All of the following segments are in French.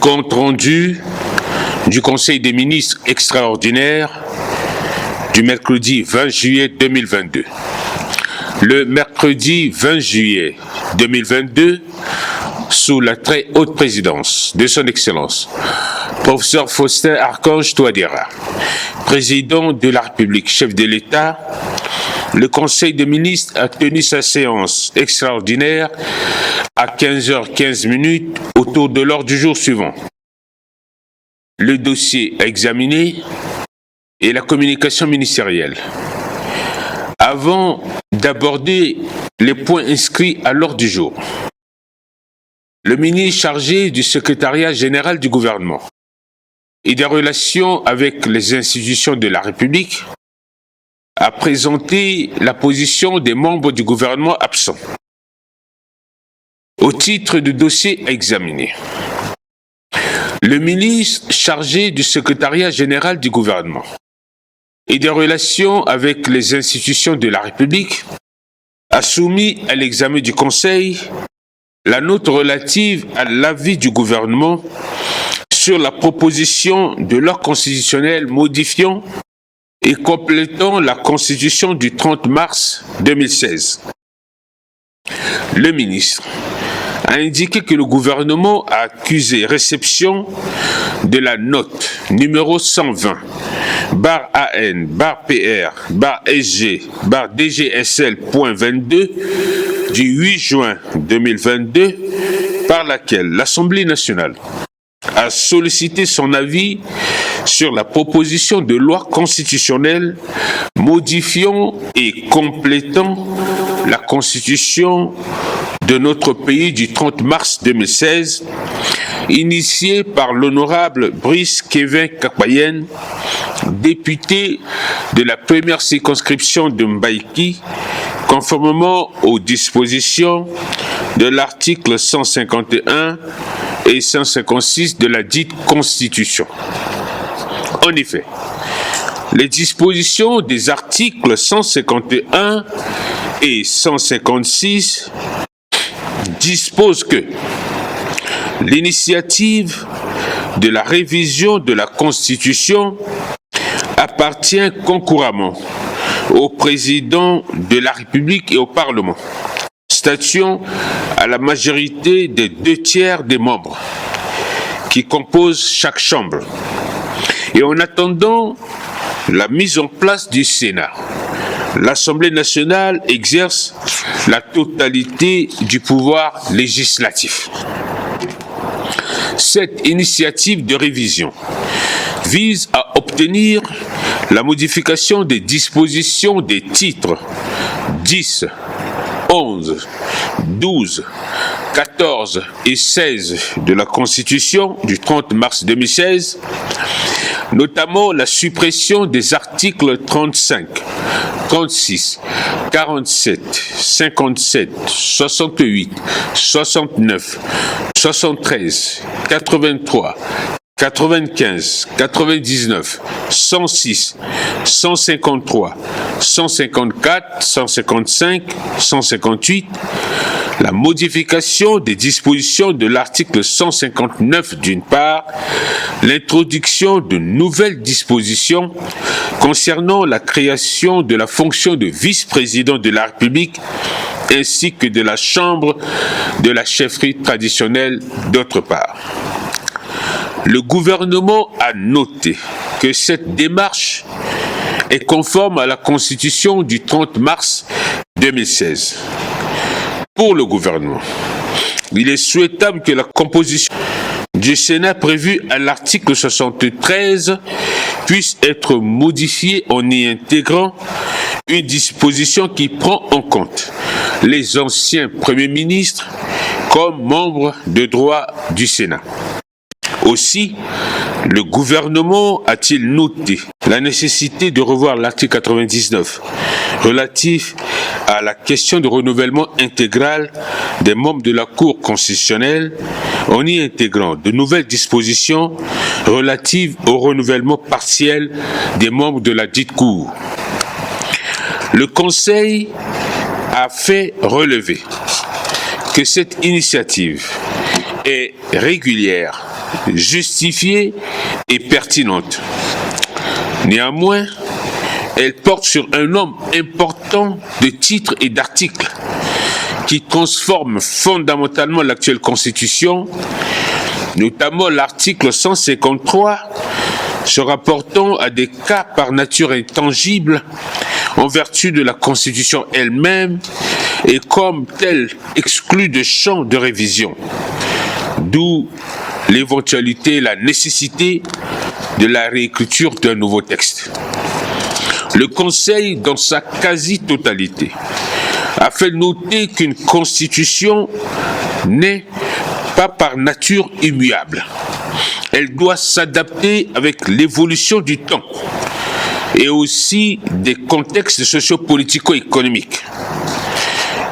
Compte rendu du Conseil des ministres extraordinaire du mercredi 20 juillet 2022. Le mercredi 20 juillet 2022, sous la très haute présidence de son Excellence, professeur Faustin Archange Touadéra, président de la République, chef de l'État, le Conseil des ministres a tenu sa séance extraordinaire à 15h15 autour de l'ordre du jour suivant. Le dossier examiné et la communication ministérielle. Avant d'aborder les points inscrits à l'ordre du jour, le ministre chargé du secrétariat général du gouvernement et des relations avec les institutions de la République a présenté la position des membres du gouvernement absents au titre du dossier examiné. Le ministre chargé du secrétariat général du gouvernement et des relations avec les institutions de la République a soumis à l'examen du Conseil la note relative à l'avis du gouvernement sur la proposition de loi constitutionnelle modifiant et complétant la Constitution du 30 mars 2016. Le ministre a indiqué que le gouvernement a accusé réception de la note numéro 120 /AN/PR/SG/DGSL.22 du 8 juin 2022 par laquelle l'Assemblée nationale a sollicité son avis sur la proposition de loi constitutionnelle modifiant et complétant la Constitution de notre pays du 30 mars 2016, initiée par l'honorable Brice Kevin Kakpayen, député de la première circonscription de Mbaïki, conformément aux dispositions de l'article 151 et 156 de la dite Constitution. En effet, les dispositions des articles 151 et 156 disposent que l'initiative de la révision de la Constitution appartient concurremment au président de la République et au Parlement, statuant à la majorité des 2/3 des membres qui composent chaque chambre. Et en attendant la mise en place du Sénat, l'Assemblée nationale exerce la totalité du pouvoir législatif. Cette initiative de révision vise à obtenir la modification des dispositions des titres 10, 11, 12, 14 et 16 de la Constitution du 30 mars 2016, notamment la suppression des articles 35, 36, 47, 57, 68, 69, 73, 83, 95, 99, 106, 153, 154, 155, 158, la modification des dispositions de l'article 159 d'une part, l'introduction de nouvelles dispositions concernant la création de la fonction de vice-président de la République ainsi que de la Chambre de la chefferie traditionnelle d'autre part. Le gouvernement a noté que cette démarche est conforme à la Constitution du 30 mars 2016. Pour le gouvernement, il est souhaitable que la composition du Sénat prévue à l'article 73 puisse être modifiée en y intégrant une disposition qui prend en compte les anciens premiers ministres comme membres de droit du Sénat. Aussi, le gouvernement a-t-il noté la nécessité de revoir l'article 99 relatif à la question du renouvellement intégral des membres de la Cour constitutionnelle en y intégrant de nouvelles dispositions relatives au renouvellement partiel des membres de la dite Cour. Le Conseil a fait relever que cette initiative est régulière justifiée et pertinente. Néanmoins, elle porte sur un nombre important de titres et d'articles qui transforment fondamentalement l'actuelle Constitution, notamment l'article 153 se rapportant à des cas par nature intangibles en vertu de la Constitution elle-même et comme tel exclu de champ de révision, d'où l'éventualité, la nécessité de la réécriture d'un nouveau texte. Le Conseil, dans sa quasi-totalité, a fait noter qu'une constitution n'est pas par nature immuable. Elle doit s'adapter avec l'évolution du temps et aussi des contextes socio-politico-économiques.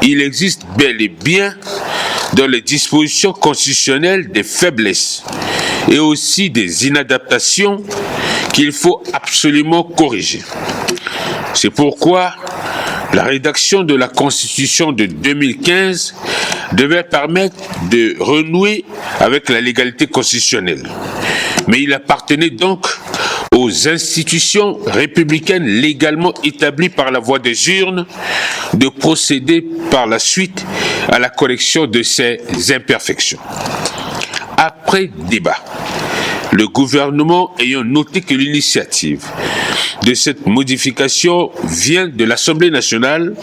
Il existe bel et bien dans les dispositions constitutionnelles des faiblesses et aussi des inadaptations qu'il faut absolument corriger. C'est pourquoi la rédaction de la Constitution de 2015 devait permettre de renouer avec la légalité constitutionnelle. Mais il appartenait donc aux institutions républicaines légalement établies par la voie des urnes de procéder par la suite à la correction de ces imperfections. Après débat, le gouvernement ayant noté que l'initiative de cette modification vient de l'Assemblée nationale,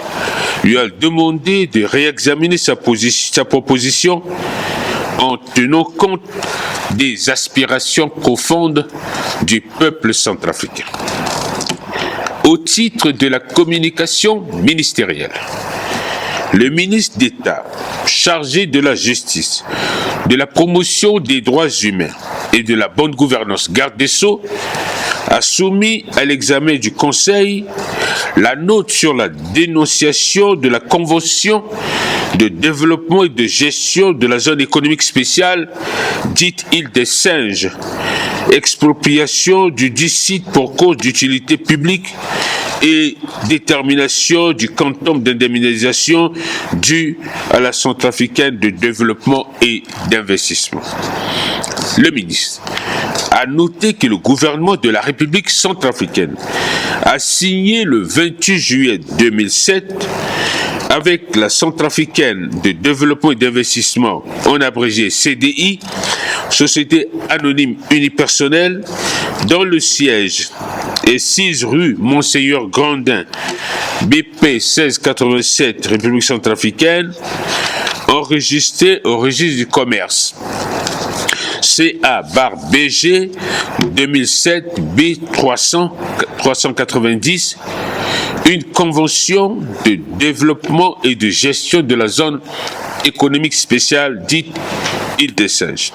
lui a demandé de réexaminer sa proposition en tenant compte des aspirations profondes du peuple centrafricain. Au titre de la communication ministérielle, le ministre d'État chargé de la justice, de la promotion des droits humains et de la bonne gouvernance, garde des Sceaux, a soumis à l'examen du Conseil la note sur la dénonciation de la Convention de développement et de gestion de la zone économique spéciale, dite Île des Singes, expropriation du dit site pour cause d'utilité publique et détermination du quantum d'indemnisation dû à la Centrafricaine de développement et d'investissement. Le ministre a noté que le gouvernement de la République centrafricaine a signé le 28 juillet 2007 avec la Centrafricaine de développement et d'investissement, en abrégé CDI, Société anonyme unipersonnelle, dont le siège est 6 rue Monseigneur Grandin, BP 1687, République centrafricaine, enregistré au registre du commerce. CA/BG 2007 B390, une convention de développement et de gestion de la zone économique spéciale dite Île des Singes.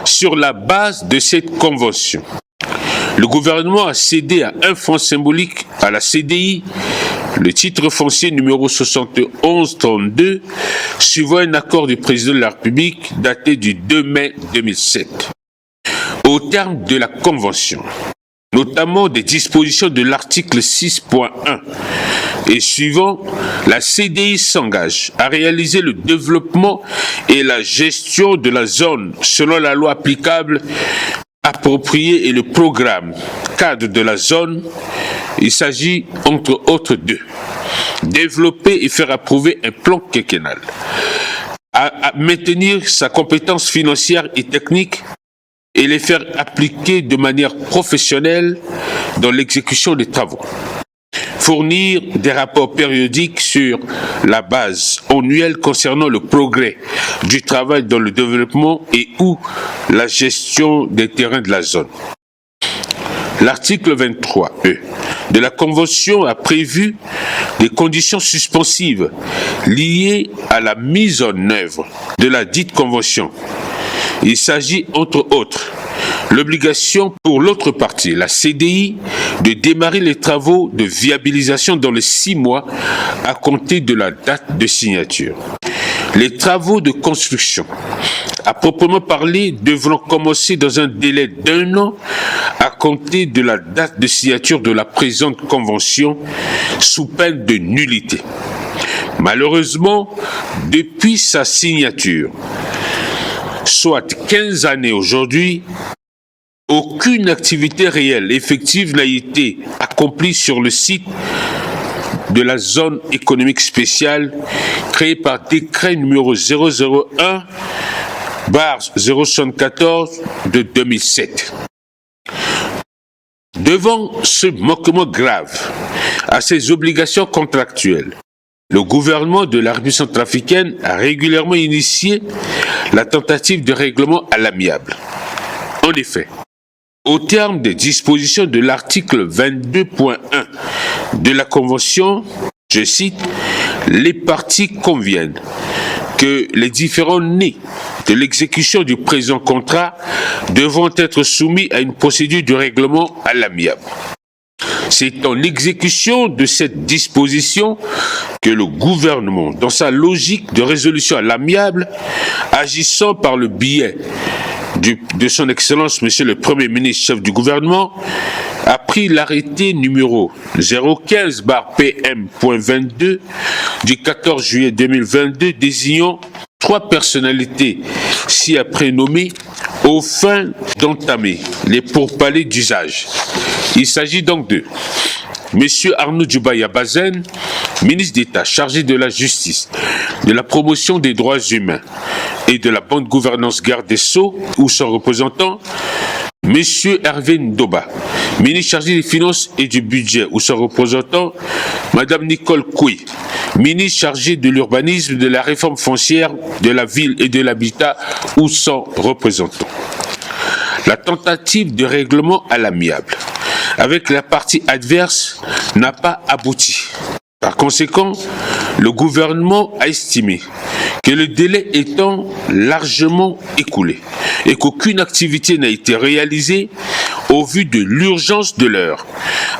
Sur la base de cette convention, le gouvernement a cédé à un fonds symbolique à la CDI le titre foncier numéro 7132, suivant un accord du président de la République daté du 2 mai 2007. Au terme de la convention, notamment des dispositions de l'article 6.1 et suivant, la CDI s'engage à réaliser le développement et la gestion de la zone selon la loi applicable appropriée et le programme cadre de la zone. Il s'agit entre autres de développer et faire approuver un plan quinquennal, à maintenir sa compétence financière et technique et les faire appliquer de manière professionnelle dans l'exécution des travaux. Fournir des rapports périodiques sur la base annuelle concernant le progrès du travail dans le développement et ou la gestion des terrains de la zone. L'article 23E de la Convention a prévu des conditions suspensives liées à la mise en œuvre de la dite Convention. Il s'agit, entre autres, l'obligation pour l'autre partie, la CDI, de démarrer les travaux de viabilisation dans les 6 mois à compter de la date de signature. Les travaux de construction, à proprement parler, devront commencer dans un délai d'1 an à compter de la date de signature de la présente convention, sous peine de nullité. Malheureusement, depuis sa signature, soit 15 années aujourd'hui, aucune activité réelle, effective n'a été accomplie sur le site de la zone économique spéciale créée par décret numéro 001/074 de 2007. Devant ce manquement grave à ses obligations contractuelles, le gouvernement de la République centrafricaine a régulièrement initié la tentative de règlement à l'amiable. En effet, au terme des dispositions de l'article 22.1 de la Convention, je cite, « les parties conviennent que les différends nés de l'exécution du présent contrat devront être soumis à une procédure de règlement à l'amiable. » C'est en exécution de cette disposition que le gouvernement, dans sa logique de résolution à l'amiable, agissant par le biais de son Excellence, Monsieur le Premier ministre, chef du gouvernement, a pris l'arrêté numéro 015/PM.22 du 14 juillet 2022 désignant 3 personnalités ci-après nommées aux fins d'entamer les pourparlers d'usage. Il s'agit donc de M. Arnaud Djoubaya Bazen, ministre d'État chargé de la justice, de la promotion des droits humains et de la bonne gouvernance garde des Sceaux ou son représentant, M. Hervé Ndoba, ministre chargé des Finances et du Budget ou son représentant, Mme Nicole Kouy, ministre chargé de l'urbanisme, de la réforme foncière, de la ville et de l'habitat ou son représentant. La tentative de règlement à l'amiable avec la partie adverse n'a pas abouti. Par conséquent, le gouvernement a estimé que le délai étant largement écoulé et qu'aucune activité n'a été réalisée au vu de l'urgence de l'heure,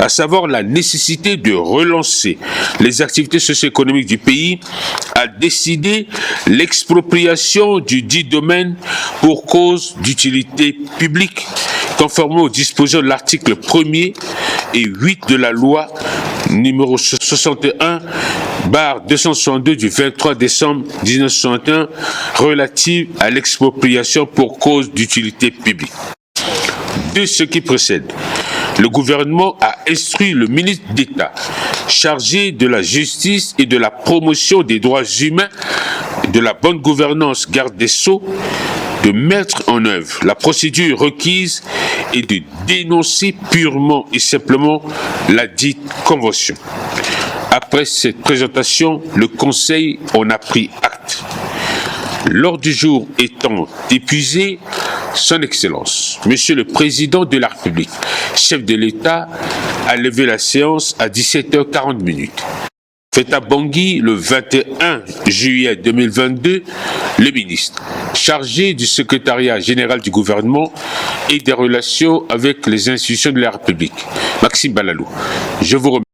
à savoir la nécessité de relancer les activités socio-économiques du pays, a décidé l'expropriation du dit domaine pour cause d'utilité publique, conformément aux dispositions de l'article 1er et 8 de la loi numéro 61/262 du 23 décembre 1961 relative à l'expropriation pour cause d'utilité publique. De ce qui précède, le gouvernement a instruit le ministre d'État chargé de la justice et de la promotion des droits humains et de la bonne gouvernance garde des Sceaux de mettre en œuvre la procédure requise et de dénoncer purement et simplement la dite convention. Après cette présentation, le Conseil en a pris acte. L'ordre du jour étant épuisé, Son Excellence, Monsieur le Président de la République, chef de l'État, a levé la séance à 17h40. Fait à Bangui le 21 juillet 2022, le ministre chargé du secrétariat général du gouvernement et des relations avec les institutions de la République, Maxime Balalou. Je vous remercie.